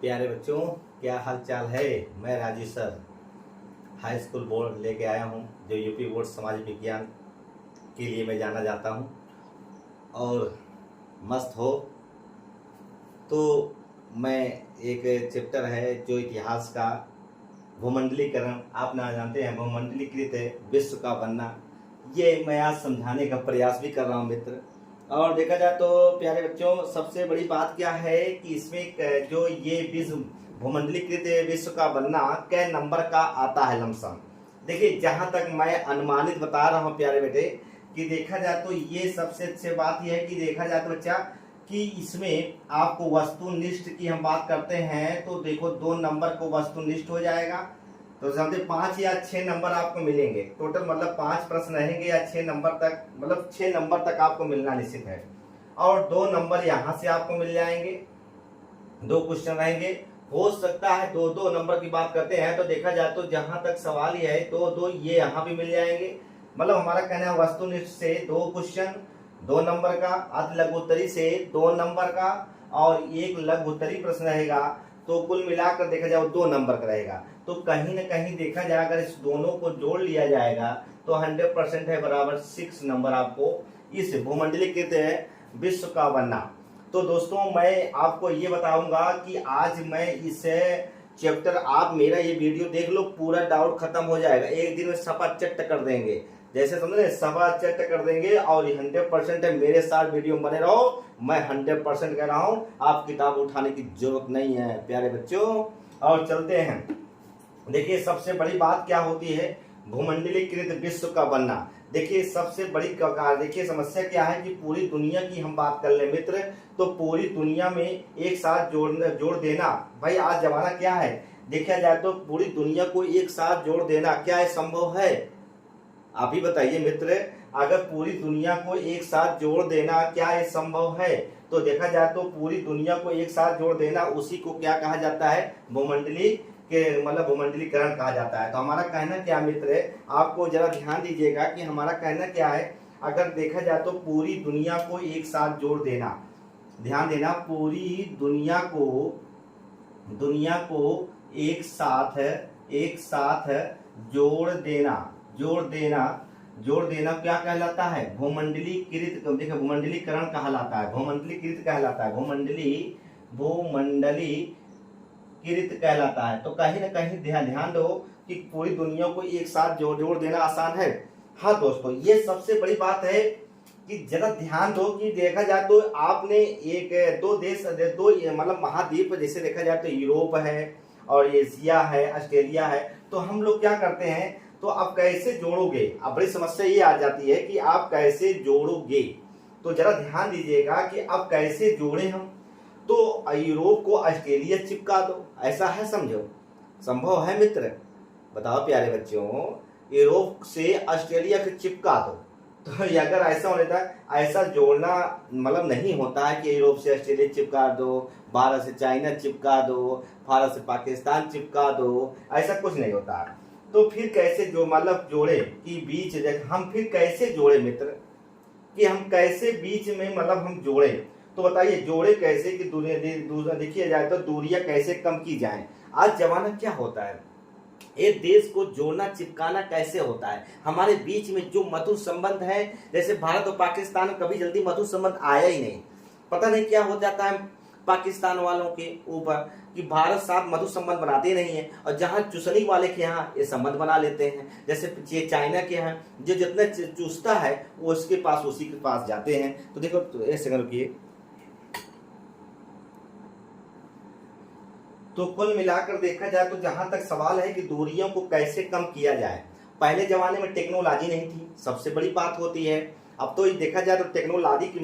प्यारे बच्चों, क्या हाल चाल है। मैं Raju sir high school board लेके आया हूँ, जो यूपी बोर्ड समाज विज्ञान के लिए मैं जाना जाता हूँ। और मस्त हो तो मैं एक चैप्टर है जो इतिहास का भूमंडलीकरण, आप ना जानते हैं भूमंडलीकृत विश्व का बनना, ये मैं आज समझाने का प्रयास भी कर रहा हूँ मित्र। और देखा जाए तो प्यारे बच्चों, सबसे बड़ी बात क्या है कि इसमें जो ये विश्व भूमंडलीकृत विश्व का बनना कै नंबर का आता है लमसम। देखिए, जहां तक मैं अनुमानित बता रहा हूं प्यारे बेटे, कि देखा जाए तो ये सबसे अच्छी बात यह है कि देखा जाए तो बच्चा कि इसमें आपको वस्तुनिष्ठ की हम बात करते हैं तो देखो 2 नंबर को वस्तुनिष्ठ हो जाएगा, तो समझे 5 या 6 नंबर आपको मिलेंगे टोटल, मतलब 5 प्रश्न रहेंगे या 6 नंबर तक, मतलब 6 नंबर तक आपको मिलना निश्चित है। और 2 नंबर यहाँ से आपको मिल जाएंगे, 2 क्वेश्चन रहेंगे। हो सकता है 2-2 नंबर की बात करते हैं तो देखा जाए तो जहां तक सवाल ये है 2-2 ये यहाँ भी मिल जाएंगे। मतलब हमारा कहना है वस्तुनिष्ठ से 2 क्वेश्चन 2 नंबर का, अति लघुत्तरी से 2 नंबर का और एक लघुत्तरी प्रश्न रहेगा, तो कुल मिलाकर देखा जाए 2 नंबर का रहेगा। तो कहीं ना कहीं देखा जाए अगर इस दोनों को जोड़ लिया जाएगा तो 100% है बराबर 6 नंबर आपको इस भूमंडलीकृत विश्व का बनना। तो दोस्तों, मैं आपको ये बताऊंगा कि आज मैं इस चैप्टर, आप मेरा ये वीडियो देख लो, पूरा डाउट खत्म हो जाएगा, एक दिन में सपा चट कर देंगे, जैसे समझे सपा चट कर देंगे। और 100% है, मेरे साथ वीडियो बने रहो, मैं 100% कह रहा हूँ, आप किताब उठाने की जरूरत नहीं है प्यारे बच्चों। और चलते हैं, देखिए सबसे बड़ी बात क्या होती है भूमंडलीकृत विश्व का बनना। देखिए सबसे बड़ी देखिए समस्या क्या है कि पूरी दुनिया की हम बात कर ले मित्र, तो पूरी दुनिया में एक साथ जोड़ देना, भाई आज जमाना क्या है, देखा जाए तो पूरी दुनिया को एक साथ जोड़ देना क्या है, संभव है? आप ही बताइए मित्र, अगर पूरी दुनिया को एक साथ जोड़ देना क्या ये संभव है? तो देखा जाए तो पूरी दुनिया को एक साथ जोड़ देना, उसी को क्या कहा जाता है, भूमंडली के मतलब भूमंडलीकरण कहा जाता है। तो हमारा कहना क्या मित्र है, आपको जरा ध्यान दीजिएगा कि हमारा कहना क्या है। अगर देखा जाए तो पूरी दुनिया को एक साथ जोड़ देना, ध्यान देना, पूरी दुनिया को एक साथ जोड़ देना क्या कहलाता है, भूमंडलीकृत। देखिए भूमंडलीकरण कहलाता है, भूमंडलीकृत कहलाता है, भूमंडलीकृत कहलाता है। तो कहीं ना कहीं ध्यान दो कि पूरी दुनिया को एक साथ जोड़ देना आसान है। हाँ दोस्तों, ये सबसे बड़ी बात है कि जरा ध्यान दो कि देखा जाए तो आपने दो मतलब महाद्वीप, जैसे देखा जाए तो यूरोप है और एशिया है, ऑस्ट्रेलिया है, तो हम लोग क्या करते हैं, तो आप कैसे जोड़ोगे, अब बड़ी समस्या ये आ जाती है कि आप कैसे जोड़ोगे। तो जरा ध्यान दीजिएगा कि अब कैसे जोड़े हम, तो यूरोप को ऑस्ट्रेलिया चिपका दो, ऐसा है, समझो संभव है मित्र? बताओ प्यारे बच्चों, यूरोप से ऑस्ट्रेलिया को चिपका दो, तो अगर ऐसा होने था, ऐसा जोड़ना मतलब नहीं होता है कि यूरोप से ऑस्ट्रेलिया चिपका दो, भारत से चाइना चिपका दो, भारत से पाकिस्तान चिपका दो, ऐसा कुछ नहीं होता। तो फिर कैसे जो मतलब जोड़े कि बीच, हम फिर कैसे जोड़े मित्र, कि हम कैसे बीच में मतलब हम जोड़े, तो बताइए जोड़े कैसे कि देखिए जाए तो दूरियां कैसे कम की जाए। आज जमाना क्या होता है, एक देश को जोड़ना चिपकाना कैसे होता है, हमारे बीच में जो मधुर संबंध है, जैसे भारत और पाकिस्तान में कभी जल्दी मधुर संबंध आया ही नहीं, पता नहीं क्या हो जाता है पाकिस्तान वालों के ऊपर कि भारत साथ मधुर संबंध बनाते नहीं है, और जहां चूसनी वाले के यहाँ ये संबंध बना लेते हैं, जैसे ये चाइना के यहाँ जो जितना चूसता है वो उसके पास, उसी के पास जाते हैं। तो देखो तो एक सेकंड रुकिए, तो कुल मिलाकर देखा जाए तो जहां तक सवाल है कि दूरियों को कैसे कम किया जाए, पहले जमाने में टेक्नोलॉजी नहीं थी, सबसे बड़ी बात होती है। अब तो देखा जाए तो टेक्नोलॉजी के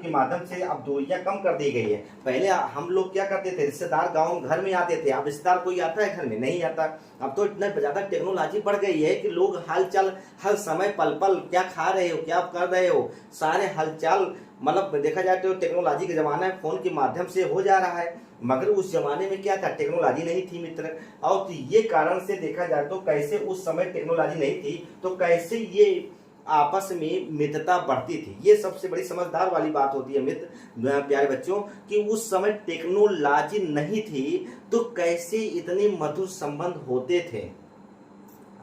माध्यम से अब दूरियां कम कर दी गई है। पहले हम लोग क्या करते थे, रिश्तेदार गांव घर में आते थे, अब रिश्तेदार कोई आता है घर में, नहीं आता। अब तो इतना ज्यादा टेक्नोलॉजी बढ़ गई है कि लोग हालचाल हर समय पल पल, क्या खा रहे हो, क्या कर रहे हो, सारे हालचाल मतलब देखा जाए तो टेक्नोलॉजी का जमाना है, फोन के माध्यम से हो जा रहा है। मगर उस जमाने में क्या था, टेक्नोलॉजी नहीं थी मित्र। और तो ये कारण से देखा जाए तो कैसे उस समय टेक्नोलॉजी नहीं थी, तो कैसे ये आपस में मित्रता बढ़ती थी। ये सबसे बड़ी समझदार वाली बात होती है मित्र प्यारे बच्चों, कि उस समय टेक्नोलॉजी नहीं थी तो कैसे इतने मधुर संबंध होते थे।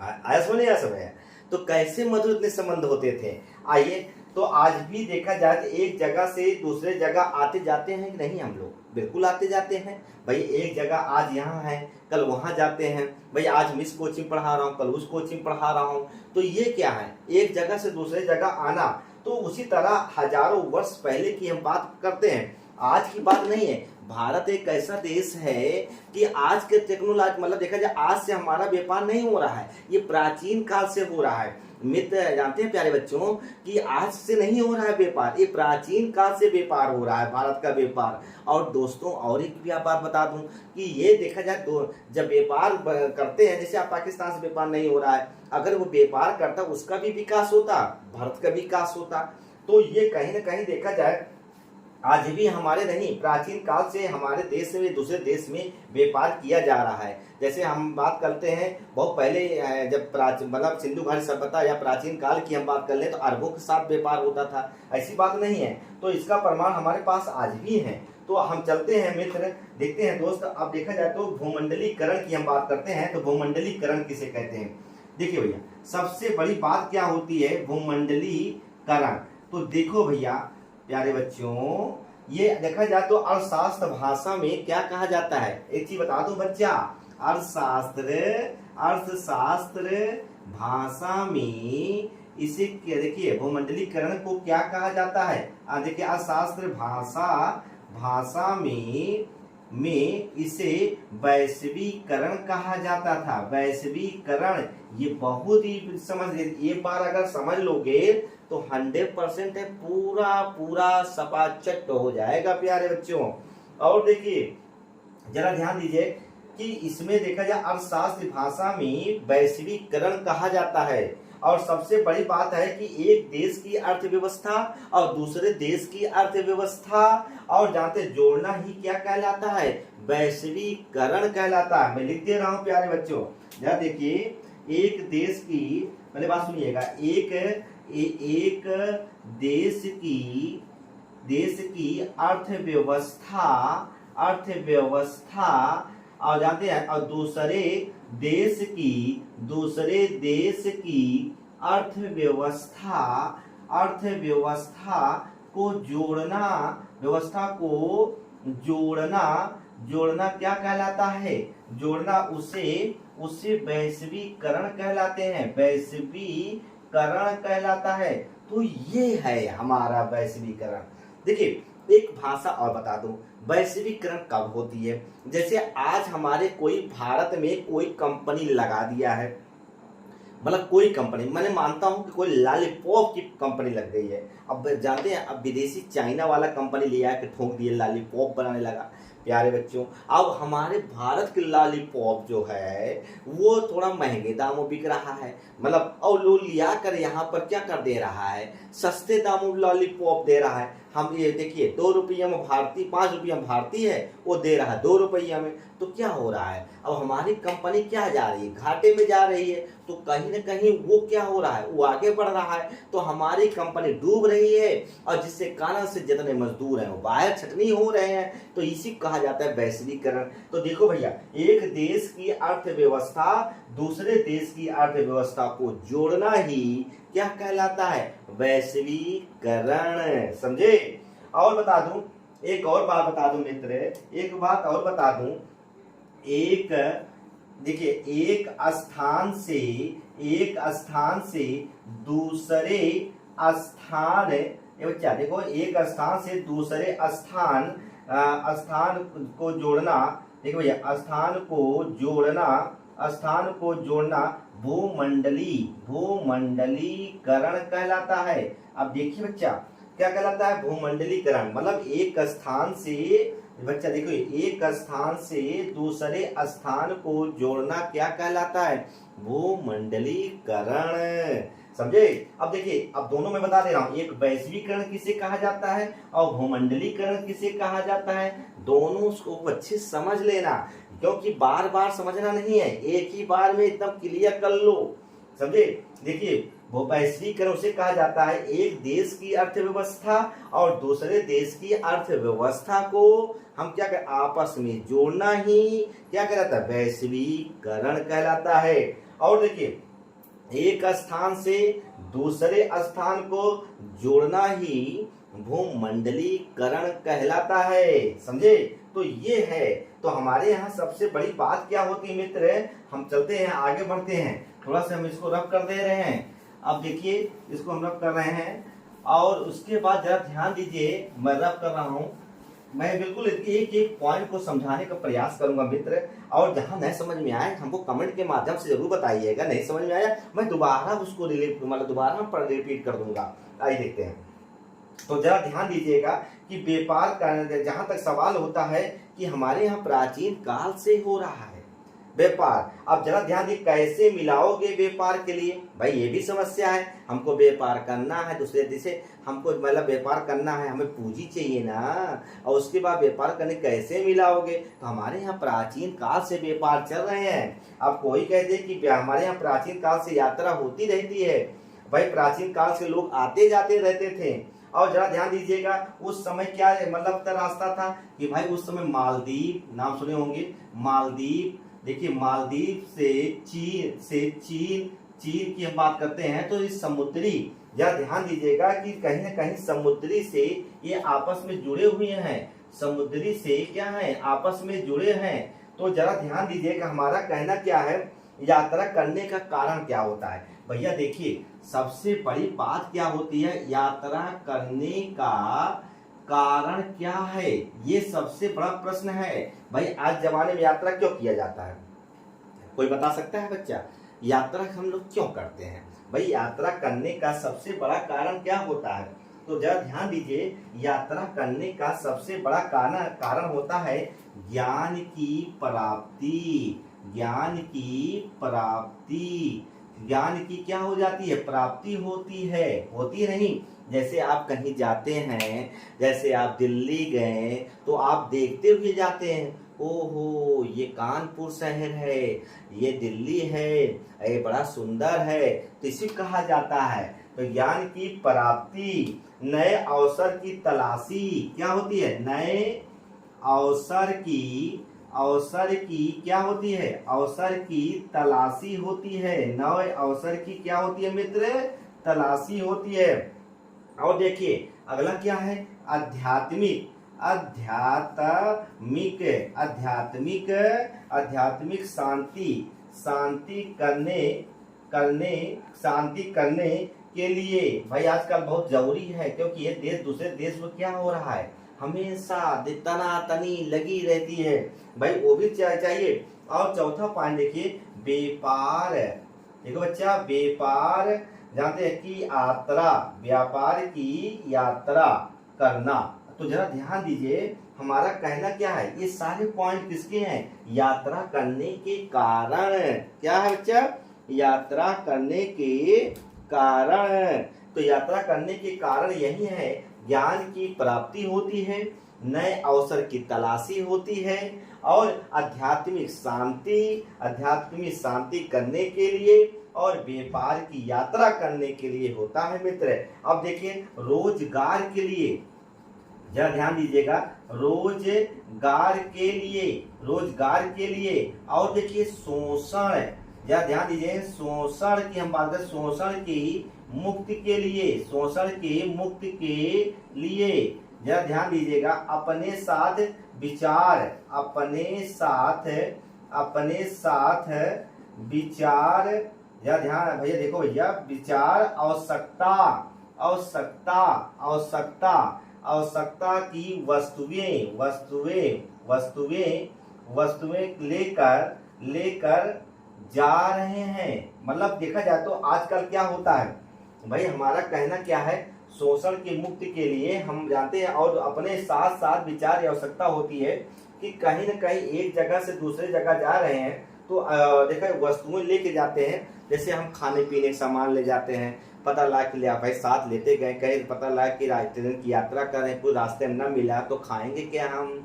आया समझ नहीं आया समय? तो कैसे मधुर इतने संबंध होते थे। आइए, तो आज भी देखा जाए तो एक जगह से दूसरे जगह आते जाते हैं कि नहीं हम लोग? बिल्कुल आते जाते हैं भाई। एक जगह आज यहाँ है, कल वहाँ जाते हैं भाई। आज मैं इस कोचिंग पढ़ा रहा हूँ, कल उस कोचिंग पढ़ा रहा हूँ। तो ये क्या है, एक जगह से दूसरे जगह आना। तो उसी तरह हजारों वर्ष पहले की हम बात करते हैं, आज की बात नहीं है। भारत एक ऐसा देश है कि आज के टेक्नोलॉजी मतलब देखा जाए आज से हमारा व्यापार नहीं हो रहा है, ये प्राचीन काल से हो रहा है। मित्र जानते हैं प्यारे बच्चों कि आज से नहीं हो रहा है व्यापार, ये प्राचीन काल से व्यापार हो रहा है, भारत का व्यापार। और दोस्तों और एक भी बात बता दूं कि ये देखा जाए तो जब व्यापार करते हैं, जैसे आप पाकिस्तान से व्यापार नहीं हो रहा है, अगर वो व्यापार करता उसका भी विकास होता, भारत का विकास होता। तो ये कहीं ना कहीं देखा जाए आज भी हमारे नहीं, प्राचीन काल से हमारे देश से दूसरे देश में व्यापार किया जा रहा है। जैसे हम बात करते हैं बहुत पहले जब मतलब सिंधु घाटी सभ्यता या प्राचीन काल की हम बात कर लें तो अरबों के साथ व्यापार होता था, ऐसी बात नहीं है। तो इसका प्रमाण हमारे पास आज भी है। तो हम चलते हैं मित्र, देखते हैं दोस्त। अब देखा जाए तो भूमंडलीकरण की हम बात करते हैं, तो भूमंडलीकरण किसे कहते हैं? देखिए भैया, सबसे बड़ी बात क्या होती है भूमंडलीकरण। तो देखो भैया प्यारे बच्चों, ये देखा जाए तो अर्थशास्त्र भाषा में क्या कहा जाता है, एक चीज बता दो बच्चा। अर्थशास्त्र भाषा में इसे देखिए भूमंडलीकरण को क्या कहा जाता है। देखिए अर्थशास्त्र भाषा में इसे वैश्वीकरण कहा जाता था। वैश्वीकरण, ये बहुत ही समझ, एक बार अगर समझ लोगे तो 100% है, पूरा सपाचट हो जाएगा प्यारे बच्चों। और देखिए जरा ध्यान दीजिए कि इसमें देखा जाए अर्थशास्त्र भाषा में वैश्वीकरण कहा जाता है। और सबसे बड़ी बात है कि एक देश की अर्थव्यवस्था और दूसरे देश की अर्थव्यवस्था और जानते जोड़ना ही क्या कहलाता है, वैश्वीकरण कहलाता है। मैं लिख दे रहा हूं प्यारे बच्चों, जरा देखिए, एक देश की, पहले बात सुनिएगा, एक देश की अर्थव्यवस्था और जानते हैं, और दूसरे देश की अर्थव्यवस्था को जोड़ना क्या कहलाता है? जोड़ना, उसे वैश्वीकरण कहलाते हैं, वैश्वीकरण कहलाता है। तो ये है हमारा वैश्वीकरण। देखिए एक भाषा और बता दूं, वैश्वीकरण कब होती है? जैसे आज हमारे कोई भारत में कोई कंपनी लगा दिया है, मतलब कोई कंपनी, मैंने मानता हूं कि कोई लॉलीपॉप की कंपनी लग गई है। अब जानते हैं, अब विदेशी चाइना वाला कंपनी लिया है कि ठोक दिए, लॉलीपॉप बनाने लगा। प्यारे बच्चों, अब हमारे भारत के लॉलीपॉप जो है वो थोड़ा महंगे दामों बिक रहा है, मतलब और लोग लिया कर यहाँ पर क्या कर दे रहा है, सस्ते दामों लॉलीपॉप दे रहा है। हम ये देखिए 2 रुपया में भारतीय, 5 रुपया में भारतीय है, वो दे रहा है 2 रुपया में। तो क्या हो रहा है, अब हमारी कंपनी क्या जा रही है, घाटे में जा रही है। तो कहीं ना कहीं वो क्या हो रहा है, वो आगे बढ़ रहा है, तो हमारी कंपनी डूब रही है, और जिससे कारण से जितने मजदूर हैं वो बाहर छटनी हो रहे हैं। तो इसी कहा जाता है वैश्वीकरण। तो देखो भैया, एक देश की अर्थव्यवस्था दूसरे देश की अर्थव्यवस्था को जोड़ना ही क्या कहलाता है, वैश्वीकरण। समझे? और बता दूं, एक और बात बता दूं मित्र, एक बात और बता दूं, देखिए एक स्थान से दूसरे स्थान, बच्चा देखो, एक स्थान से दूसरे स्थान को जोड़ना, देखो भैया, स्थान को जोड़ना भूमंडलीकरण कहलाता है। अब देखिए बच्चा, क्या कहलाता है भूमंडलीकरण, मतलब एक स्थान से, बच्चा देखो, एक स्थान से दूसरे स्थान को जोड़ना क्या कहलाता है, भूमंडलीकरण। समझे? अब देखिए, अब दोनों में बता दे रहा हूं, एक वैश्वीकरण किसे कहा जाता है और भूमंडलीकरण किसे कहा जाता है। दोनों को अच्छे समझ लेना, क्योंकि बार बार समझना नहीं है, एक ही बार में एकदम क्लियर कर लो। समझे? देखिए वो वैश्वीकरण उसे कहा जाता है एक देश की अर्थव्यवस्था और दूसरे देश की अर्थव्यवस्था को हम क्या कर आपस में जोड़ना ही क्या कहलाता है, वैश्वीकरण कहलाता है। और देखिए एक स्थान से दूसरे स्थान को जोड़ना ही भूमंडलीकरण कहलाता है, समझे। तो ये है, तो हमारे यहाँ सबसे बड़ी बात क्या होती है मित्र, हम चलते हैं आगे बढ़ते हैं, थोड़ा सा हम इसको रब कर दे रहे हैं। अब देखिए इसको हम रब कर रहे हैं और उसके बाद जरा ध्यान दीजिए, मैं रब कर रहा हूँ, मैं बिल्कुल एक एक पॉइंट को समझाने का प्रयास करूंगा मित्र। और जहां नहीं समझ में आए हमको कमेंट के माध्यम से जरूर बताइएगा, नहीं समझ में आया मैं दोबारा उसको रिपीट कर दूंगा। आइए देखते हैं। तो जरा ध्यान दीजिएगा कि व्यापार का जहां तक सवाल होता है कि हमारे यहाँ प्राचीन काल से हो रहा है व्यापार। अब जरा ध्यान दीजिए कैसे मिलाओगे व्यापार के लिए, भाई ये भी समस्या है। हमको व्यापार करना है दूसरे देश से, हमको मतलब व्यापार करना है, हमें पूंजी चाहिए ना, और उसके बाद व्यापार करने कैसे मिलाओगे। तो हमारे यहाँ प्राचीन काल से व्यापार चल रहे हैं। अब कोई कह दे कि हमारे यहाँ प्राचीन काल से यात्रा होती रहती है, भाई प्राचीन काल से लोग आते जाते रहते थे। और जरा ध्यान दीजिएगा उस समय क्या मतलब रास्ता था कि भाई उस समय मालदीव नाम सुने होंगे, मालदीव, देखिए मालदीव से चीन की हम बात करते हैं तो इस समुद्री, जरा ध्यान दीजिएगा कि कहीं ना कहीं समुद्री से ये आपस में जुड़े हुए हैं, समुद्री से क्या है आपस में जुड़े हैं। तो जरा ध्यान दीजिएगा हमारा कहना क्या है, यात्रा करने का कारण क्या होता है। भैया देखिए सबसे बड़ी बात क्या होती है, यात्रा करने का कारण क्या है, ये सबसे बड़ा प्रश्न है। भाई आज जमाने में यात्रा क्यों किया जाता है, कोई बता सकता है बच्चा, यात्रा हम लोग क्यों करते हैं। भाई यात्रा करने का सबसे बड़ा कारण क्या होता है, तो जरा ध्यान दीजिए यात्रा करने का सबसे बड़ा कारण होता है ज्ञान की प्राप्ति। ज्ञान की प्राप्ति, ज्ञान की क्या हो जाती है, प्राप्ति होती है, होती नहीं। जैसे आप कहीं जाते हैं, जैसे आप दिल्ली गए तो आप देखते हुए जाते हैं, ओहो ये कानपुर शहर है, ये दिल्ली है, ये बड़ा सुंदर है, तो इसी कहा जाता है। तो ज्ञान की प्राप्ति, नए अवसर की तलाशी क्या होती है, नए अवसर की क्या होती है, अवसर की तलाशी होती है, नए अवसर की क्या होती है मित्र, तलाशी होती है। और देखिए अगला क्या है, आध्यात्मिक शांति करने के लिए भाई आजकल बहुत जरूरी है, क्योंकि ये देश दूसरे देश में क्या हो रहा है, हमेशा तनातनी लगी रहती है, भाई वो भी चाहिए। और चौथा पॉइंट देखिए व्यापार, देखो बच्चा व्यापार जानते हैं कि यात्रा, व्यापार की यात्रा करना। तो जरा ध्यान दीजिए हमारा कहना क्या है, ये सारे पॉइंट किसके हैं, यात्रा करने के कारण। क्या है बच्चा, यात्रा करने के कारण। तो यात्रा करने के कारण यही है, ज्ञान की प्राप्ति होती है, नए अवसर की तलाशी होती है, और आध्यात्मिक शांति करने के लिए और व्यापार की यात्रा करने के लिए होता है मित्र। अब देखिए रोजगार के लिए, जरा ध्यान दीजिएगा, रोजगार के लिए और देखिए शोषण, जरा ध्यान दीजिए शोषण की हम बात करें, शोषण की मुक्ति के लिए जरा ध्यान दीजिएगा अपने साथ विचार, जरा ध्यान भैया देखो भैया, विचार आवश्यकता की वस्तुएं लेकर जा रहे हैं। मतलब देखा जाए तो आजकल क्या होता है भाई, हमारा कहना क्या है, शोषण की मुक्ति के लिए हम जानते हैं और अपने साथ साथ विचार की आवश्यकता होती है कि कहीं न कहीं एक जगह से दूसरे जगह जा रहे हैं तो देखा वस्तुएं लेके जाते हैं। जैसे हम खाने पीने के सामान ले जाते हैं, पता लगा कि ले भाई साथ लेते गए, कहीं पता लगा कि ट्रेन की यात्रा कर रहे हैं, कोई रास्ते में न मिला तो खाएंगे क्या हम,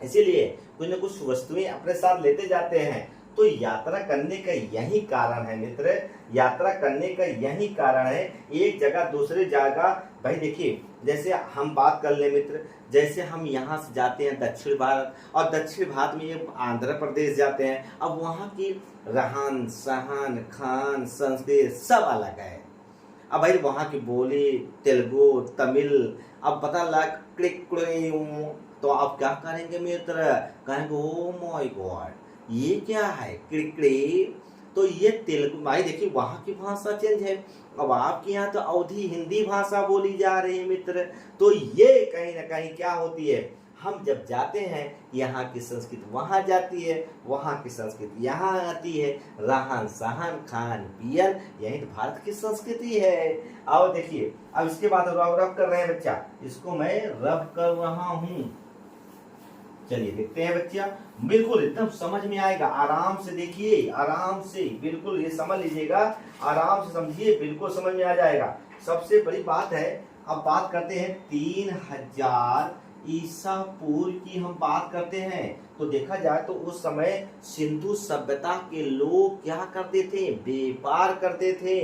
इसीलिए कुछ न कुछ वस्तुएं अपने साथ लेते जाते हैं। तो यात्रा करने का यही कारण है मित्र, यात्रा करने का यही कारण है, एक जगह दूसरे जगह। भाई देखिए, जैसे हम बात कर ले मित्र, जैसे हम यहाँ से जाते हैं दक्षिण भारत, और दक्षिण भारत में ये आंध्र प्रदेश जाते हैं। अब वहाँ की रहन सहन खान संस्कृति सब अलग है। अब भाई वहाँ की बोली तेलुगु तमिल, अब पता लग तो अब क्या करेंगे मित्र, कहेंगे ओ माय गॉड ये क्या है क्रिकड़ी। तो ये तेलुगु, भाई देखिए वहाँ की भाषा चेंज है। अब आपके यहाँ तो अवधी हिंदी भाषा बोली जा रही है मित्र। तो ये कहीं ना कहीं क्या होती है, हम जब जाते हैं यहाँ की संस्कृति वहाँ जाती है, वहाँ की संस्कृति यहाँ आती है, रहन सहन खान पियन यही तो भारत की संस्कृति है। आओ देखिए, अब इसके बाद रब कर रहे हैं बच्चा, इसको मैं रब कर रहा हूँ। चलिए देखते हैं बच्चा, बिल्कुल एकदम समझ में आएगा, आराम से देखिए, आराम से बिल्कुल ये समझ लीजिएगा, आराम से समझिए, बिल्कुल समझ में आ जाएगा। सबसे बड़ी बात है, अब बात करते हैं 3000 ईसा पूर्व की हम बात करते हैं। तो देखा जाए तो उस समय सिंधु सभ्यता के लोग क्या करते थे, व्यापार करते थे।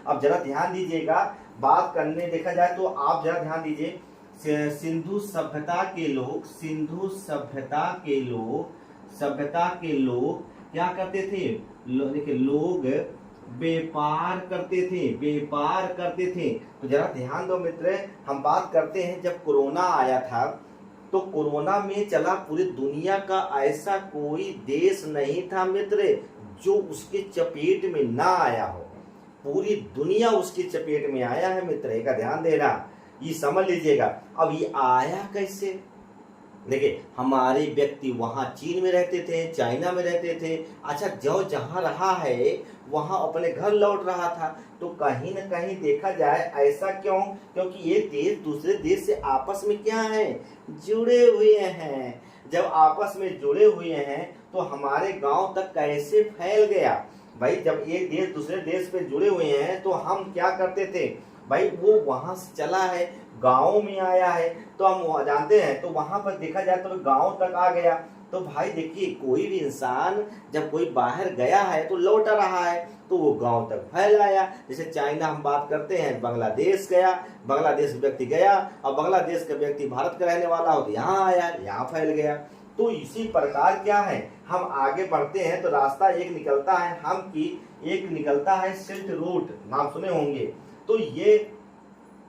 अब जरा ध्यान दीजिएगा, बात करने देखा जाए तो आप जरा ध्यान दीजिए, सिंधु सभ्यता के लोग, सिंधु सभ्यता के लोग क्या करते थे, देखिए लोग व्यापार करते थे, व्यापार करते थे। तो जरा ध्यान दो मित्र, हम बात करते हैं जब कोरोना आया था, तो कोरोना में चला पूरी दुनिया का ऐसा कोई देश नहीं था मित्र जो उसके चपेट में ना आया हो, पूरी दुनिया उसकी चपेट में आया है मित्र, एक ध्यान देना, ये समझ लीजिएगा। अब ये आया कैसे, देखिए हमारे व्यक्ति वहां चीन में रहते थे, चाइना में रहते थे, अच्छा जो जहां रहा है वहां अपने घर लौट रहा था। तो कहीं न कहीं देखा जाए ऐसा क्यों, क्योंकि ये देश दूसरे देश से आपस में क्या है, जुड़े हुए हैं। जब आपस में जुड़े हुए हैं तो हमारे गांव तक कैसे फैल गया भाई, जब एक देश दूसरे देश पे जुड़े हुए हैं तो हम क्या करते थे भाई, वो वहां से चला है गांव में आया है, तो हम जानते हैं, तो वहां पर देखा जाए तो गांव तक आ गया। तो भाई देखिए, कोई भी इंसान जब कोई बाहर गया है तो लौट रहा है, तो वो गांव तक फैल आया। जैसे चाइना हम बात करते हैं, बांग्लादेश गया, बांग्लादेश व्यक्ति गया, और बांग्लादेश का व्यक्ति भारत का रहने वाला हो तो यहाँ आया, यहाँ फैल गया। तो इसी प्रकार क्या है, हम आगे बढ़ते हैं तो रास्ता एक निकलता है, हम की एक निकलता है सिल्क रूट, नाम सुने होंगे। तो ये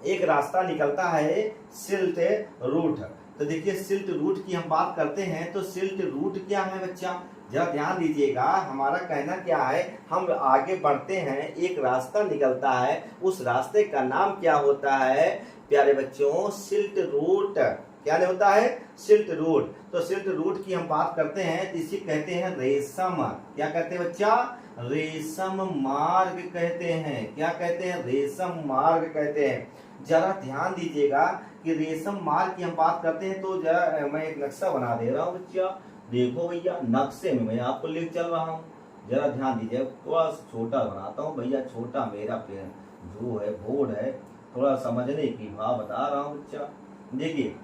एक रास्ता निकलता है सिल्क रूट। तो देखिए सिल्क रूट की हम बात करते हैं, तो सिल्क रूट क्या है बच्चा, जरा ध्यान दीजिएगा, हमारा कहना क्या है, हम आगे बढ़ते हैं, एक रास्ता निकलता है, उस रास्ते का नाम क्या होता है प्यारे बच्चों, सिल्क रूट। क्या होता है, सिल्क रूट। तो सिल्क रूट की हम बात करते हैं, तो इसी कहते हैं रेशम, क्या कहते हैं बच्चा, रेशम मार्ग कहते हैं। क्या कहते हैं, रेशम मार्ग कहते हैं। जरा ध्यान दीजिएगा कि रेशम मार्ग की हम बात करते हैं, तो जरा मैं एक नक्शा बना दे रहा हूँ बच्चा, देखो भैया नक्शे में मैं आपको लेकर चल रहा हूँ, जरा ध्यान दीजिए, थोड़ा छोटा बनाता हूँ भैया, छोटा मेरा पेन जो है बोर्ड है, थोड़ा समझने की भाव बता रहा हूँ बच्चा। देखिए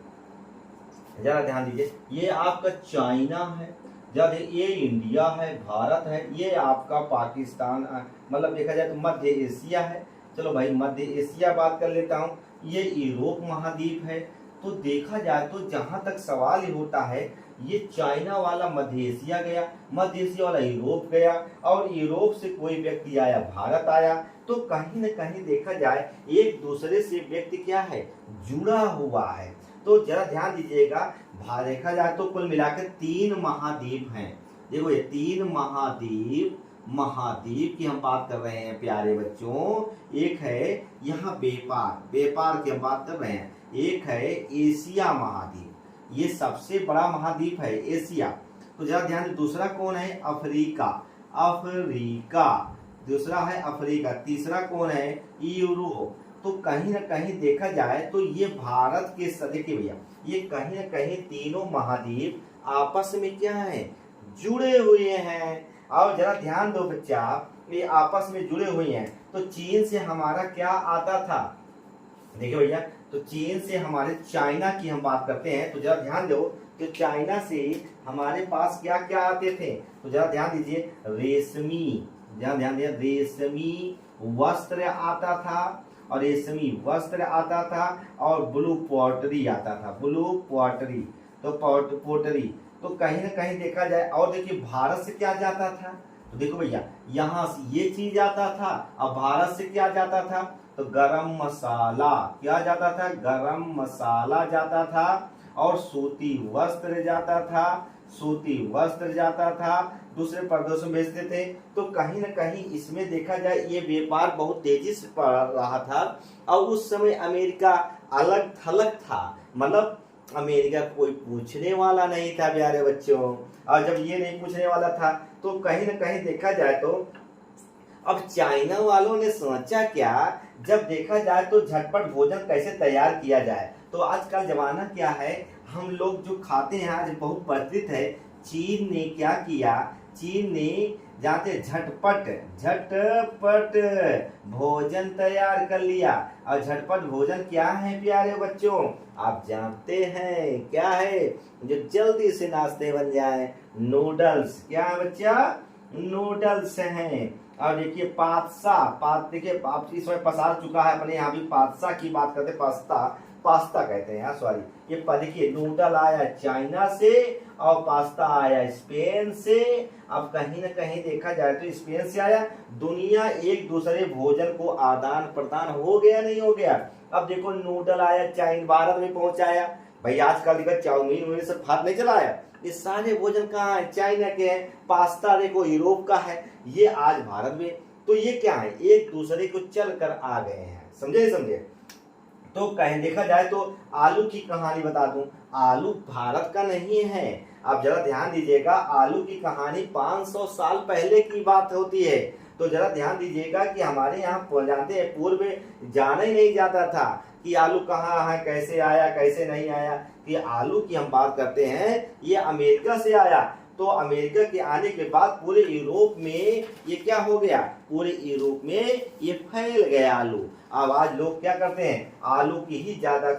जरा ध्यान दीजिए, ये आपका चाइना है, जब ये इंडिया है, भारत है, ये आपका पाकिस्तान, मतलब देखा जाए तो मध्य एशिया है। चलो भाई मध्य एशिया बात कर लेता हूँ, ये यूरोप महाद्वीप है। तो देखा जाए तो जहां तक सवाल ही होता है, ये चाइना वाला मध्य एशिया गया, मध्य एशिया वाला यूरोप गया, और यूरोप से कोई व्यक्ति आया भारत आया। तो कहीं न कहीं देखा जाए एक दूसरे से व्यक्ति क्या है, जुड़ा हुआ है। तो जरा ध्यान दीजिएगा, देखा जाए तो कुल मिलाकर 3 महाद्वीप हैं। देखो ये 3 महाद्वीप की हम बात कर रहे हैं प्यारे बच्चों। एक है यहाँ व्यापार की हम बात कर रहे हैं, एक है एशिया महाद्वीप, ये सबसे बड़ा महाद्वीप है एशिया। तो जरा ध्यान, दूसरा कौन है, अफ्रीका, दूसरा है अफ्रीका, तीसरा कौन है, यूरोप। तो कहीं ना कहीं देखा जाए तो ये भारत के देखिए भैया, ये कहीं ना कहीं तीनों महाद्वीप आपस में क्या है, जुड़े हुए हैं। और जरा ध्यान दो बच्चा, ये आपस में जुड़े हुए हैं। तो चीन से हमारा क्या आता था, देखिए भैया तो चीन से हमारे चाइना की हम बात करते हैं तो जरा ध्यान दो कि चाइना से हमारे पास क्या क्या आते थे। तो जरा ध्यान दीजिए, रेशमी, ध्यान दिया, रेशमी वस्त्र आता था, और रेशमी वस्त्र आता था, और ब्लू पॉटरी आता था, ब्लू पॉटरी, तो पोटरी। तो कहीं ना कहीं देखा जाए, और देखिए भारत से क्या जाता था, तो देखो भैया यहाँ से ये चीज आता था, अब भारत से क्या जाता था, तो गरम मसाला, क्या जाता था, गरम मसाला जाता था, और सूती वस्त्र जाता था, सूती वस्त्र जाता था, दूसरे प्रदेशों में भेजते थे। तो कहीं ना कहीं इसमें देखा जाए ये व्यापार बहुत तेजी से बढ़ रहा था, और उस समय अमेरिका अलग थलग था, मतलब अमेरिका कोई पूछने वाला नहीं था प्यारे बच्चों। और जब ये नहीं पूछने वाला था तो कहीं ना कहीं देखा जाए तो अब चाइना वालों ने सोचा क्या, जब देखा जाए तो झटपट भोजन कैसे तैयार किया जाए। तो आजकल जमाना क्या है, हम लोग जो खाते हैं आज बहुत प्रचलित है। चीन ने क्या किया, चीन ने जाते झटपट झटपट भोजन तैयार कर लिया। और झटपट भोजन क्या है प्यारे बच्चों, आप जानते हैं क्या है, जो जल्दी से नाश्ते बन जाए, नूडल्स। क्या है बच्चा, नूडल्स हैं। और देखिए देखिए आप इस समय पसार चुका है, अपने यहाँ भी पास्ता की बात करते, पास्ता कहते हैं, सॉरी। ये देखिए नूडल आया चाइना से और पास्ता आया स्पेन से। अब कहीं ना कहीं देखा जाए तो स्पेन से आया, दुनिया एक दूसरे भोजन को आदान प्रदान हो गया, नहीं हो गया। अब देखो नूडल आया चाइना, भारत में पहुंचाया भाई। आजकल देखो चाउमीन सब हाथ नहीं चलाया, ये सारे भोजन कहाँ है, चाइना के हैं। पास्ता देखो यूरोप का है, ये आज भारत में। तो ये क्या है, एक दूसरे को चल कर आ गए हैं, समझे। तो कहीं देखा जाए तो आलू की कहानी बता दूं, आलू भारत का नहीं है। आप जरा ध्यान दीजिएगा, आलू की कहानी 500 साल पहले की बात होती है। तो जरा ध्यान दीजिएगा कि हमारे यहाँ जानते हैं पूर्व में जाना ही नहीं जाता था कि आलू कहाँ है, कैसे आया, कैसे नहीं आया। कि आलू की हम बात करते हैं, ये अमेरिका से आया। तो अमेरिका के आने के बाद पूरे यूरोप में ये क्या हो गया, पूरे यूरोप में ये फैल गया आलू। अब आज लोग क्या करते हैं, आलू की ही ज्यादा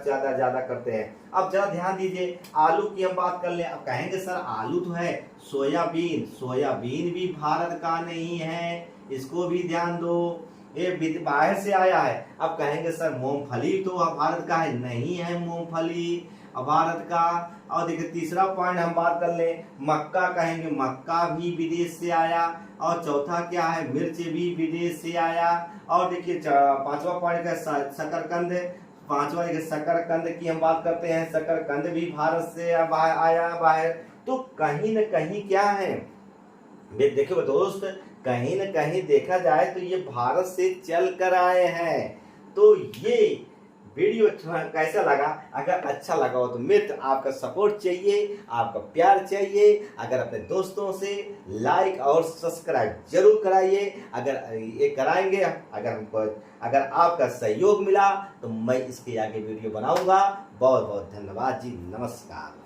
करते हैं। अब जरा ध्यान दीजिए, आलू की हम बात कर ले। अब कहेंगे सर आलू तो है, सोयाबीन भी भारत का नहीं है, इसको भी ध्यान दो, ये बाहर से आया है। अब कहेंगे सर मूंगफली तो भारत का है, नहीं है मूंगफली भारत का। और देखिए तीसरा पॉइंट हम बात कर ले, मक्का कहेंगे, मक्का भी विदेश से आया। और चौथा क्या है, मिर्च भी विदेश से आया। और देखिए पांचवा पॉइंट का शकरकंद, पांचवा देखिए शकरकंद की हम बात करते हैं, शकरकंद भी भारत से आया बाहर। तो कहीं न कहीं क्या है, देखो दोस्त, कहीं न कहीं देखा जाए तो ये भारत से चल कर आए हैं। तो ये वीडियो कैसा लगा, अगर अच्छा लगा हो तो मित्र आपका सपोर्ट चाहिए, आपका प्यार चाहिए। अगर अपने दोस्तों से लाइक और सब्सक्राइब जरूर कराइए। अगर ये कराएंगे, अगर आपका सहयोग मिला तो मैं इसके आगे वीडियो बनाऊंगा। बहुत बहुत धन्यवाद जी, नमस्कार।